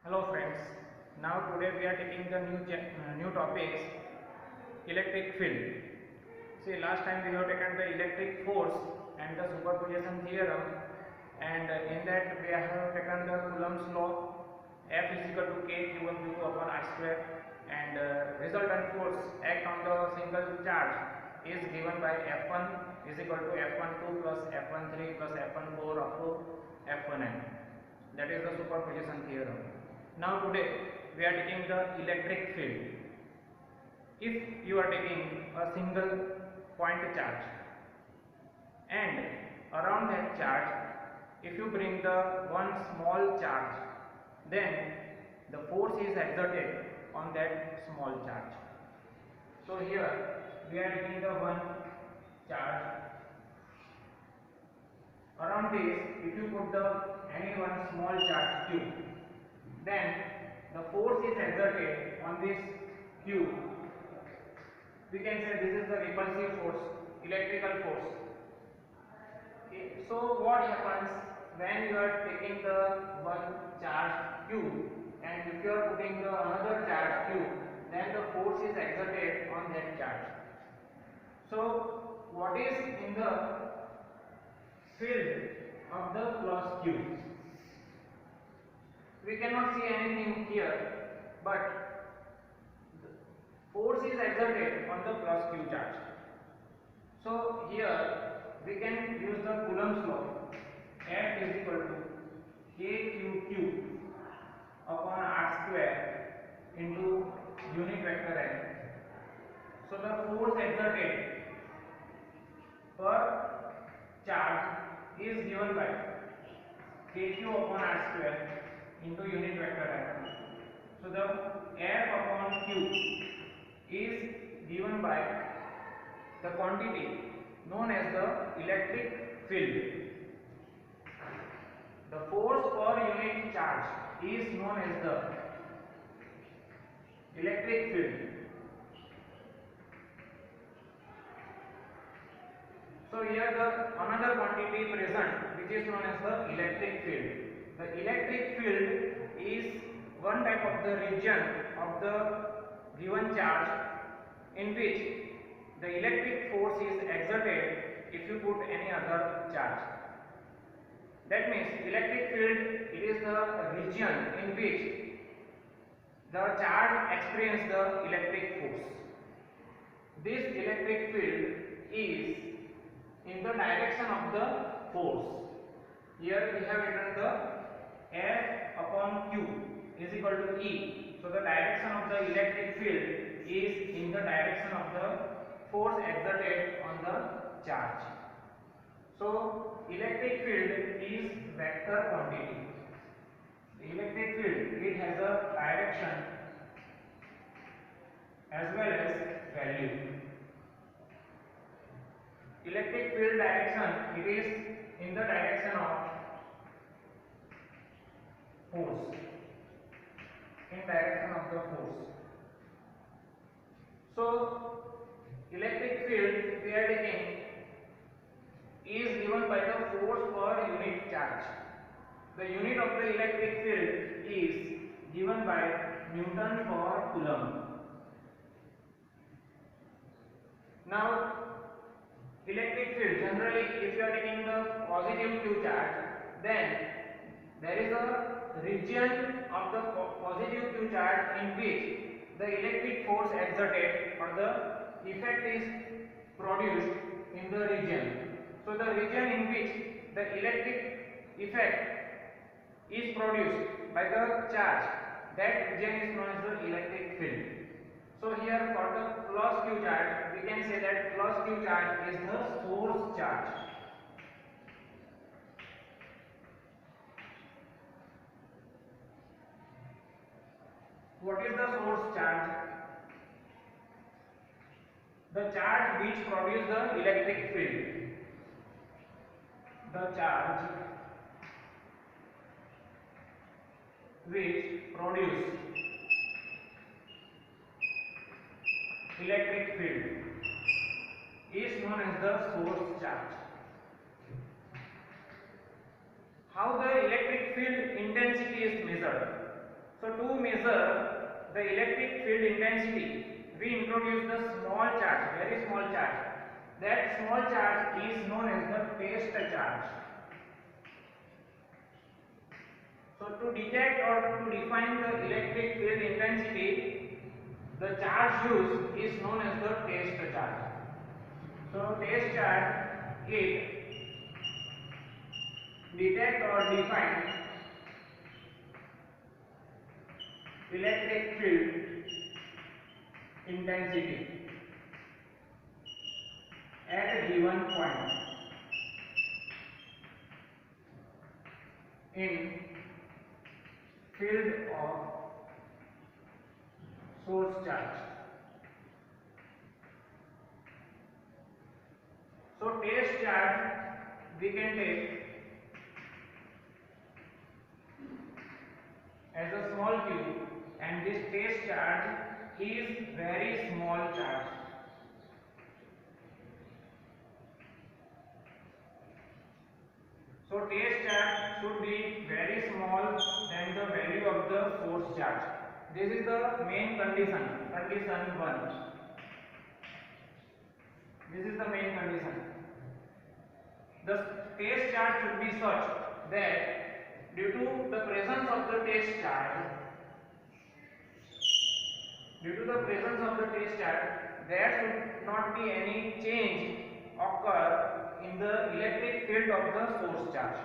Hello friends. Now today we are taking the new topics, electric field. See, last time we have taken the electric force and the superposition theorem, and in that we have taken the Coulomb's law. F is equal to k q1 q2 upon r square, and resultant force act on the single charge is given by F1 is equal to F12 plus F13 plus F14 up to F1n. That is the superposition theorem. Now today we are taking the electric field. If you are taking a single point charge and around that charge, if you bring the one small charge, then the force is exerted on that small charge. So here we are taking the one charge. Around this, if you put the any one small charge q, then the force is exerted on this q. We can say this is the repulsive force, electrical force. Okay. So what happens when you are taking the one charge q and if you are putting the another charge q, then the force is exerted on that charge. So what is in the field of the plus q? We cannot see anything here, but force is exerted on the plus q charge. So here we can use the Coulomb's law. F is equal to kqq upon r square into unit vector n. So the force exerted per charge is given by kq upon r square into unit vector n. So the F upon q is given by the quantity known as the electric field. The force per unit charge is known as the electric field. So here the another quantity present which is known as the electric field. The electric field is one type of the region of the given charge in which the electric force is exerted if you put any other charge. That means electric field, it is the region in which the charge experiences the electric force. This electric field is in the direction of the force. Here we have written the F upon Q is equal to E. So the direction of the electric field is in the direction of the force exerted on the charge. So electric field is vector quantity. The electric field, it has a direction as well as value. Electric field direction, it is in the direction of force, in direction of the force. So electric field we are taking is given by the force per unit charge. The unit of the electric field is given by Newton per Coulomb. Now electric field, generally if you are taking the positive q charge, then there is a region of the positive q charge in which the electric force exerted or the effect is produced in the region. So the region in which the electric effect is produced by the charge, that region is known as the electric field. So here for the plus q charge, we can say that plus q charge is the source charge. What is the source charge? The charge which produces the electric field. The charge which produces electric field is known as the source charge. How the electric field intensity is measured? So to measure the electric field intensity, we introduce the small charge, very small charge. That small charge is known as the test charge. So to detect or to define the electric field intensity, the charge used is known as the test charge. So test charge it detect or define electric field intensity at a given point in field of source charge. So test charge we can take as a small q, and this test charge is very small charge. So test charge should be very small than the value of the force charge. This is the main condition, condition 1. This is the main condition. The test charge should be such that due to the presence of the test charge, there should not be any change occur in the electric field of the source charge.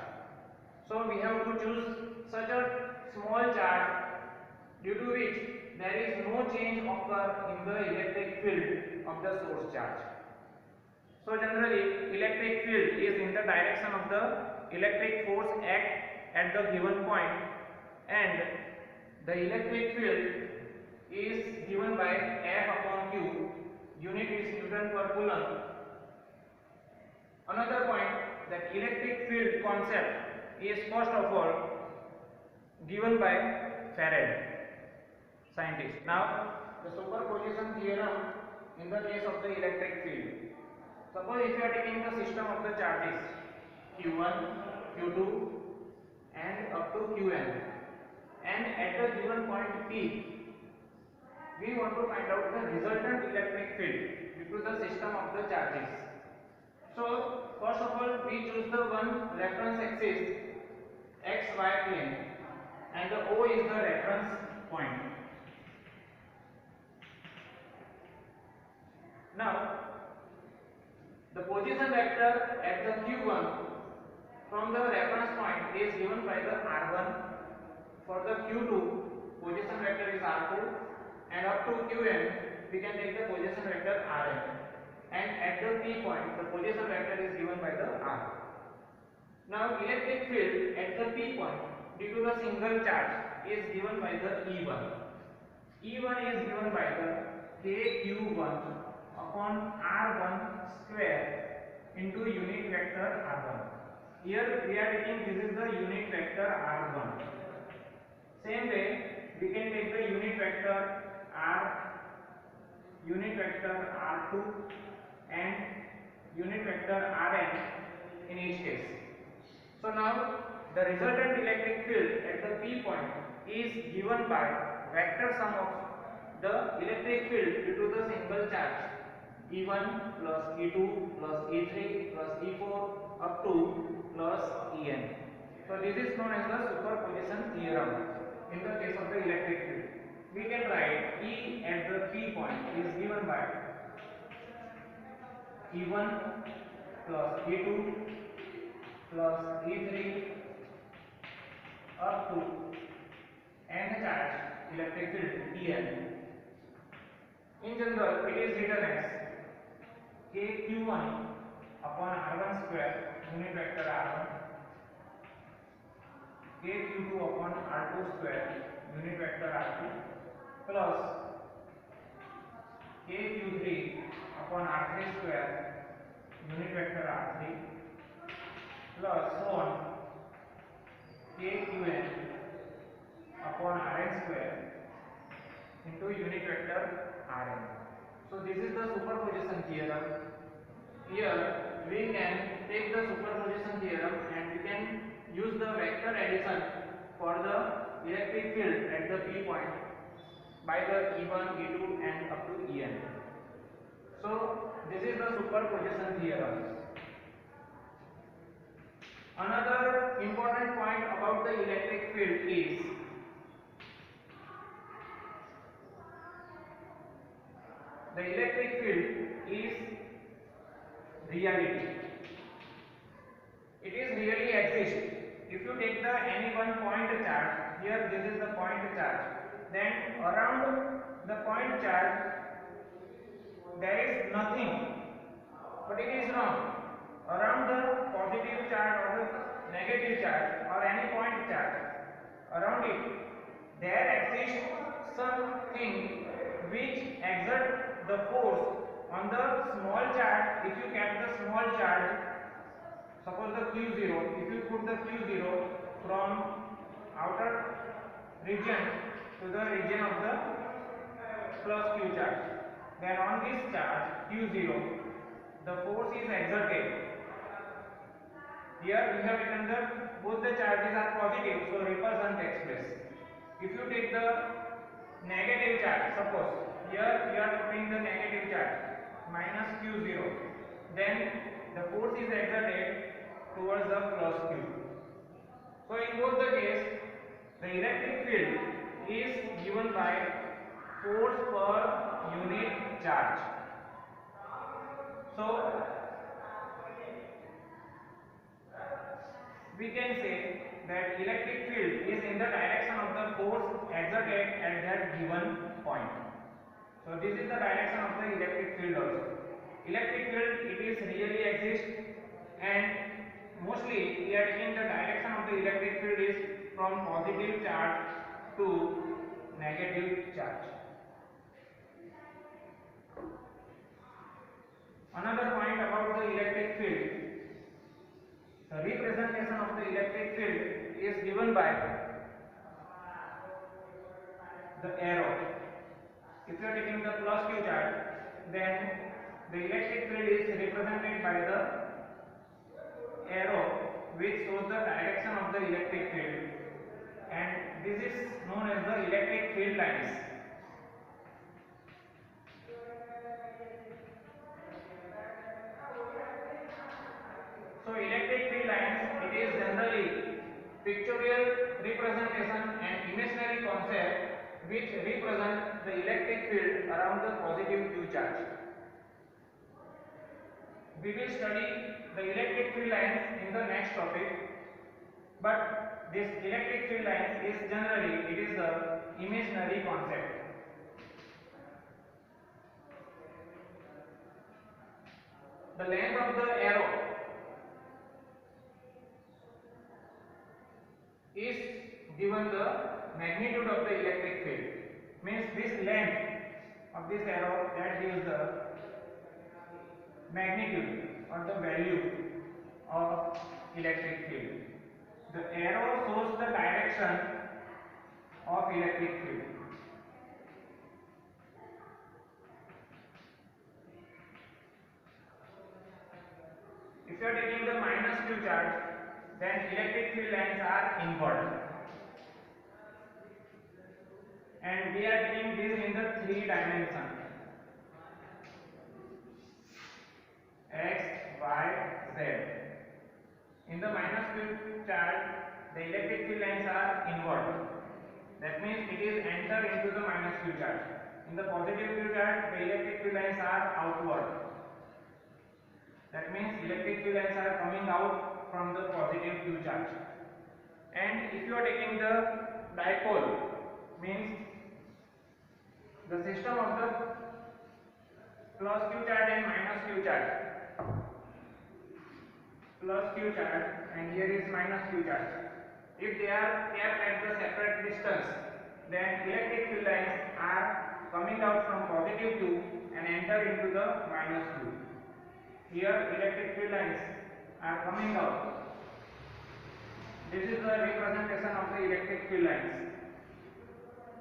So we have to choose such a small charge due to which there is no change occur in the electric field of the source charge. So generally electric field is in the direction of the electric force act at the given point, and the electric field is given by F upon Q, unit is Newton per Coulomb. Another point, that electric field concept is first of all given by Farad, scientist. Now the superposition theorem in the case of the electric field. Suppose if you are taking the system of the charges Q1, Q2 and up to Qn, and at the given point P we want to find out the resultant electric field due to the system of the charges. So first of all we choose the one reference axis xy plane, and the O is the reference point. Now the position vector at the Q1 from the reference point is given by the R1. For the Q2 position vector is R2, and up to Qn we can take the position vector Rn, and at the P point the position vector is given by the R. Now electric field at the P point due to the single charge is given by the E1. E1 is given by the KQ1 upon R1 square into unit vector R1. Here we are taking this is the unit vector R1. Same way we can take the unit vector R2 and unit vector Rn in each case. So now the resultant electric field at the P point is given by vector sum of the electric field due to the single charge E1 plus E2 plus E3 plus E4 up to plus En. So this is known as the superposition theorem in the case of the electric field. We can write E at the P point is given by E1 plus E2 plus E3 up to n charge electric field En. In general, it is written as KQ1 upon R1 square unit vector R1, KQ2 upon R2 square unit vector R2 plus KQ3 upon R3 square unit vector R3 plus so on KQn upon Rn square into unit vector Rn. So this is the superposition theorem. Here we can take the superposition theorem and we can use the vector addition for the electric field at the P point by the E1, E2 and up to En. So this is the superposition theorem. Another important point about the electric field is the electric field is reality. It is really exists. If you take the any one point charge, here this is the point charge, then around the point charge there is nothing, but it is wrong. Around the positive charge or the negative charge or any point charge, around it there exists something which exert the force on the small charge. If you kept the small charge, suppose the Q0, if you put the Q0 from outer region to the region of the plus Q charge, then on this charge Q0 the force is exerted. Here we have written that both the charges are positive, so repulsion takes place. If you take the negative charge, suppose here we are putting the negative charge minus Q0, then the force is exerted towards the plus Q. So in both the case, the electric field is given by force per unit charge. So we can say that electric field is in the direction of the force exerted at that given point. So this is the direction of the electric field also. Electric field, it is really exists, and mostly we are taking the direction of the electric field is from positive charge to negative charge. Another point about the electric field, the representation of the electric field is given by the arrow. If you are taking the plus Q charge, then the electric field is represented by the arrow which shows the direction of the electric field, and this is known as the electric field lines. So electric field lines, it is generally pictorial representation and imaginary concept which represent the electric field around the positive Q charge. We will study the electric field lines in the next topic, but this electric field lines is generally, it is the imaginary concept. The length of the arrow is given the magnitude of the electric field, means this length of this arrow, that gives the magnitude or the value of electric field. The arrow shows the direction of electric field. If you are taking the minus Q charge, then electric field lines are inward, and we are taking this in the 3 dimension, x, y, z. In the minus Q charge, the electric field lines are inward. That means it is enter into the minus Q charge. In the positive Q charge, the electric field lines are outward. That means electric field lines are coming out from the positive Q charge. And if you are taking the dipole, means the system of the plus Q charge and minus Q charge, plus Q charge and here is minus Q charge. If they are kept at the separate distance, then electric field lines are coming out from positive Q and enter into the minus Q. Here electric field lines are coming out. This is the representation of the electric field lines,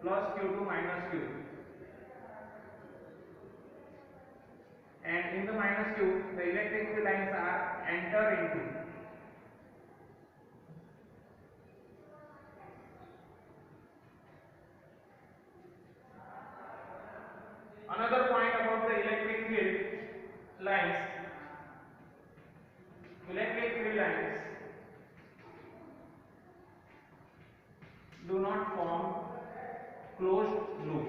plus Q to minus Q. And in the minus Q, the electric field lines are enter into. Another point about the electric field lines. Electric field lines do not form closed loop.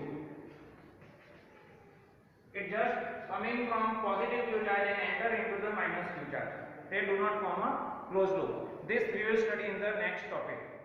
It just coming from positive Q charge and enter into the minus Q charge. They do not form a closed loop. This we will study in the next topic.